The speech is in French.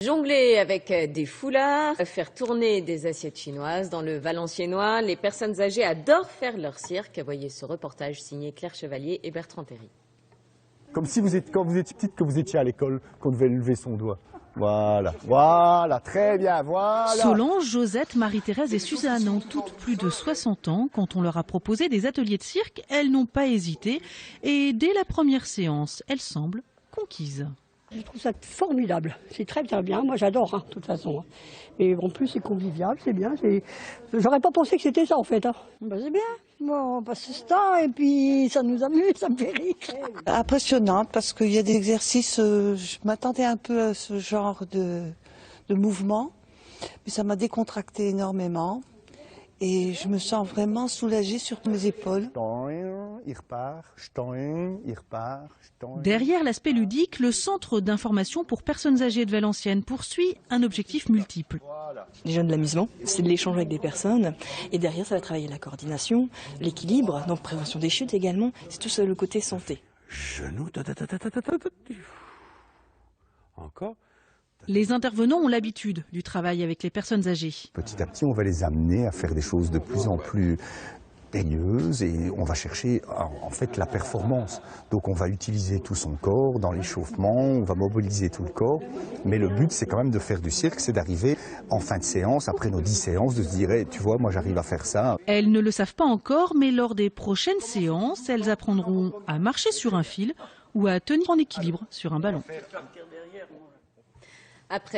Jongler avec des foulards, faire tourner des assiettes chinoises dans le Valenciennois, les personnes âgées adorent faire leur cirque. Voyez ce reportage signé Claire Chevalier et Bertrand Terry. Comme si quand vous étiez petite, que vous étiez à l'école, qu'on devait lever son doigt. Voilà, très bien, voilà. Solange, Josette, Marie-Thérèse et Suzanne ont toutes plus de 60 ans. Quand on leur a proposé des ateliers de cirque, elles n'ont pas hésité. Et dès la première séance, elles semblent conquises. Je trouve ça formidable, c'est très bien, moi j'adore de toute façon. Et en plus c'est convivial, c'est bien, j'aurais pas pensé que c'était ça en fait. C'est bien, bon, on passe ce temps et puis ça nous amuse, ça me fait rire. Impressionnante parce qu'il y a des exercices, je m'attendais un peu à ce genre de mouvement, mais ça m'a décontracté énormément. Et je me sens vraiment soulagée sur mes épaules. Derrière l'aspect ludique, le Centre d'information pour personnes âgées de Valenciennes poursuit un objectif multiple. Déjà de l'amusement, c'est de l'échange avec des personnes. Et derrière, ça va travailler la coordination, l'équilibre, donc prévention des chutes également. C'est tout ça le côté santé. Genoux, encore. Les intervenants ont l'habitude du travail avec les personnes âgées. Petit à petit, on va les amener à faire des choses de plus en plus périlleuses et on va chercher en fait la performance. Donc on va utiliser tout son corps dans l'échauffement, on va mobiliser tout le corps. Mais le but, c'est quand même de faire du cirque, c'est d'arriver en fin de séance, après nos 10 séances, de se dire hey, tu vois, moi j'arrive à faire ça. Elles ne le savent pas encore, mais lors des prochaines séances, elles apprendront à marcher sur un fil ou à tenir en équilibre sur un ballon. Après